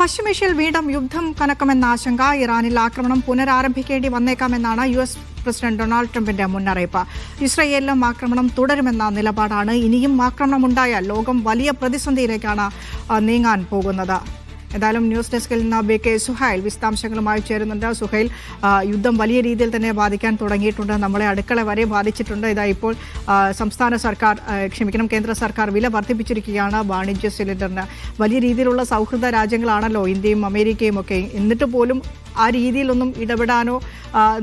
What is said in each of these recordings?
പശ്ചിമേഷ്യയിൽ വീണ്ടും യുദ്ധം കനക്കുമെന്ന ആശങ്ക. ഇറാനിൽ ആക്രമണം പുനരാരംഭിക്കേണ്ടി വന്നേക്കാമെന്നാണ് US പ്രസിഡന്റ് ഡൊണാൾഡ് ട്രംപിന്റെ മുന്നറിയിപ്പ്. ഇസ്രയേലിലും ആക്രമണം തുടരുമെന്ന നിലപാടാണ്. ഇനിയും ആക്രമണമുണ്ടായാൽ ലോകം വലിയ പ്രതിസന്ധിയിലേക്കാണ് നീങ്ങാൻ പോകുന്നത്. ഏതായാലും ന്യൂസ് ഡെസ്കിൽ നിന്ന് BK സുഹൈൽ വിശദാംശങ്ങളുമായി ചേരുന്നുണ്ട്. സുഹൈൽ, യുദ്ധം വലിയ രീതിയിൽ തന്നെ ബാധിക്കാൻ തുടങ്ങിയിട്ടുണ്ട്. നമ്മളെ അടുക്കള വരെ ബാധിച്ചിട്ടുണ്ട്. ഇതാ ഇപ്പോൾ കേന്ദ്ര സർക്കാർ വില വർദ്ധിപ്പിച്ചിരിക്കുകയാണ് വാണിജ്യ സിലിണ്ടറിന്. വലിയ രീതിയിലുള്ള സൗഹൃദ രാജ്യങ്ങളാണല്ലോ ഇന്ത്യയും അമേരിക്കയും ഒക്കെ. എന്നിട്ട് പോലും ആ രീതിയിലൊന്നും ഇടപെടാനോ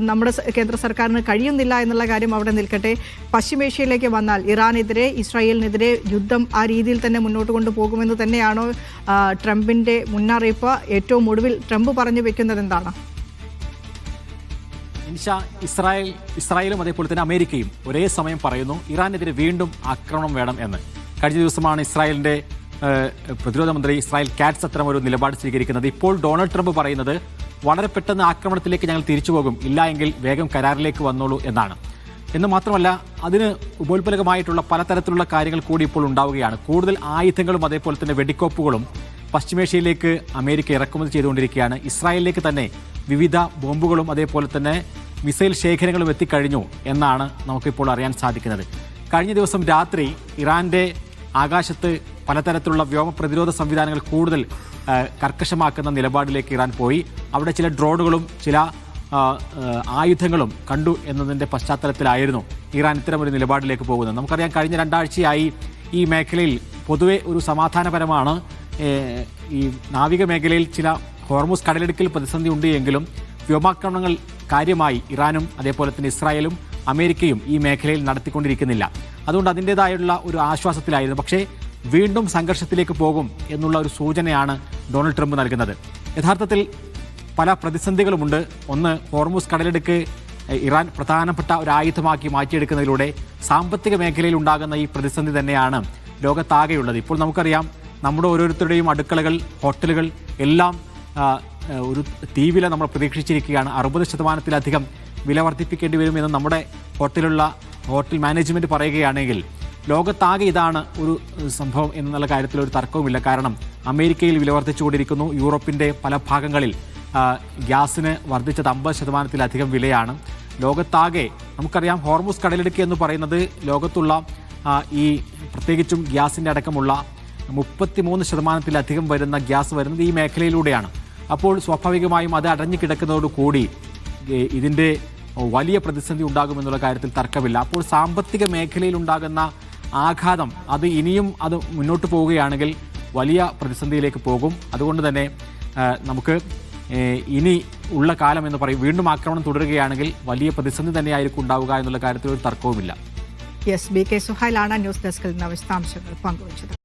നമ്മുടെ കേന്ദ്ര സർക്കാരിന് കഴിയുന്നില്ല എന്നുള്ള കാര്യം അവിടെ നിൽക്കട്ടെ. പശ്ചിമേഷ്യയിലേക്ക് വന്നാൽ ഇറാനെതിരെ ഇസ്രായേലിനെതിരെ യുദ്ധം ആ രീതിയിൽ തന്നെ മുന്നോട്ട് കൊണ്ടുപോകുമെന്ന് തന്നെയാണോ ട്രംപിന്റെ മുന്നറിയിപ്പ്? ഏറ്റവും ഒടുവിൽ ട്രംപ് പറഞ്ഞു വെക്കുന്നത് എന്താണ്? ഇസ്രായേലും അതേപോലെ തന്നെ അമേരിക്കയും ഒരേ സമയം പറയുന്നു ഇറാനെതിരെ വീണ്ടും ആക്രമണം വേണം എന്ന്. കഴിഞ്ഞ ദിവസമാണ് ഇസ്രായേലിന്റെ പ്രതിരോധ മന്ത്രി ഇസ്രായേൽ കാറ്റ്സ് അത്തരമൊരു നിലപാട് സ്വീകരിക്കുന്നത്. ഇപ്പോൾ ഡൊണാൾഡ് ട്രംപ് പറയുന്നത് വളരെ പെട്ടെന്ന് ആക്രമണത്തിലേക്ക് ഞങ്ങൾ തിരിച്ചു പോകും, ഇല്ല എങ്കിൽ വേഗം കരാറിലേക്ക് വന്നോളൂ എന്നാണ്. എന്ന് മാത്രമല്ല, അതിന് ഉപോത്പലകമായിട്ടുള്ള പലതരത്തിലുള്ള കാര്യങ്ങൾ കൂടി ഇപ്പോൾ ഉണ്ടാവുകയാണ്. കൂടുതൽ ആയുധങ്ങളും അതേപോലെ തന്നെ വെടിക്കോപ്പുകളും പശ്ചിമേഷ്യയിലേക്ക് അമേരിക്ക ഇറക്കുമതി ചെയ്തുകൊണ്ടിരിക്കുകയാണ്. ഇസ്രായേലിലേക്ക് തന്നെ വിവിധ ബോംബുകളും അതേപോലെ തന്നെ മിസൈൽ ശേഖരങ്ങളും എത്തിക്കഴിഞ്ഞു എന്നാണ് നമുക്കിപ്പോൾ അറിയാൻ സാധിക്കുന്നത്. കഴിഞ്ഞ ദിവസം രാത്രി ഇറാന്റെ ആകാശത്ത് പലതരത്തിലുള്ള വ്യോമ പ്രതിരോധ സംവിധാനങ്ങൾ കൂടുതൽ കർക്കശമാക്കുന്ന നിലപാടിലേക്ക് ഇറാൻ പോയി. അവിടെ ചില ഡ്രോണുകളും ചില ആയുധങ്ങളും കണ്ടു എന്നതിൻ്റെ പശ്ചാത്തലത്തിലായിരുന്നു ഇറാൻ ഇത്തരമൊരു നിലപാടിലേക്ക് പോകുന്നത്. നമുക്കറിയാം, കഴിഞ്ഞ 2 ആഴ്ചയായി ഈ മേഖലയിൽ പൊതുവെ ഒരു സമാധാനപരമാണ്. ഈ നാവിക മേഖലയിൽ ചില ഹോർമുസ് കടലിടുക്കിൽ പ്രതിസന്ധി ഉണ്ട് എങ്കിലും വ്യോമാക്രമണങ്ങൾ കാര്യമായി ഇറാനും അതേപോലെ തന്നെ ഇസ്രായേലും അമേരിക്കയും ഈ മേഖലയിൽ നടത്തിക്കൊണ്ടിരിക്കുന്നില്ല. അതുകൊണ്ട് അതിൻ്റേതായുള്ള ഒരു ആശ്വാസത്തിലായിരുന്നു. പക്ഷേ വീണ്ടും സംഘർഷത്തിലേക്ക് പോകും എന്നുള്ള ഒരു സൂചനയാണ് ഡൊണാൾഡ് ട്രംപ് നൽകുന്നത്. യഥാർത്ഥത്തിൽ പല പ്രതിസന്ധികളുമുണ്ട്. ഒന്ന്, ഹോർമുസ് കടലിടുക്ക് ഇറാൻ പ്രധാനപ്പെട്ട ഒരു ആയുധമാക്കി മാറ്റിയെടുക്കുന്നതിലൂടെ സാമ്പത്തിക മേഖലയിൽ ഉണ്ടാകുന്ന ഈ പ്രതിസന്ധി തന്നെയാണ് ലോകത്താകെയുള്ളത്. ഇപ്പോൾ നമുക്കറിയാം, നമ്മുടെ ഓരോരുത്തരുടെയും അടുക്കളകൾ, ഹോട്ടലുകൾ എല്ലാം ഒരു തീവില നമ്മൾ പ്രതീക്ഷിച്ചിരിക്കുകയാണ്. 60% വില വർദ്ധിപ്പിക്കേണ്ടി വരുമെന്ന് നമ്മുടെ ഹോട്ടൽ മാനേജ്മെൻറ്റ് പറയുകയാണെങ്കിൽ ലോകത്താകെ ഇതാണ് ഒരു സംഭവം എന്നുള്ള കാര്യത്തിൽ ഒരു തർക്കവുമില്ല. കാരണം അമേരിക്കയിൽ വില വർദ്ധിച്ചുകൊണ്ടിരിക്കുന്നു. യൂറോപ്പിൻ്റെ പല ഭാഗങ്ങളിൽ ഗ്യാസിന് വർദ്ധിച്ചത് 50% വിലയാണ്. ലോകത്താകെ നമുക്കറിയാം, ഹോർമുസ് കടലിടുക്ക് എന്ന് പറയുന്നത് ലോകത്തുള്ള ഈ പ്രത്യേകിച്ചും ഗ്യാസിൻ്റെ അടക്കമുള്ള 33% വരുന്ന ഗ്യാസ് വരുന്നത് ഈ മേഖലയിലൂടെയാണ്. അപ്പോൾ സ്വാഭാവികമായും അത് അടഞ്ഞു കിടക്കുന്നതോടുകൂടി ഇതിൻ്റെ വലിയ പ്രതിസന്ധി ഉണ്ടാകുമെന്നുള്ള കാര്യത്തിൽ തർക്കമില്ല. അപ്പോൾ സാമ്പത്തിക മേഖലയിൽ ഉണ്ടാകുന്ന ആഘാതം അത് ഇനിയും മുന്നോട്ട് പോവുകയാണെങ്കിൽ വലിയ പ്രതിസന്ധിയിലേക്ക് പോകും. അതുകൊണ്ട് തന്നെ നമുക്ക് ഇനി ഉള്ള കാലം എന്ന് പറയും, വീണ്ടും ആക്രമണം തുടരുകയാണെങ്കിൽ വലിയ പ്രതിസന്ധി തന്നെയായിരിക്കും ഉണ്ടാവുക എന്നുള്ള കാര്യത്തിൽ ഒരു തർക്കവുമില്ല. BK സുഹൈലാണ് ന്യൂസ് ഡെസ്കിൽ നിന്ന് വിശദാംശങ്ങൾ പങ്കുവച്ചത്.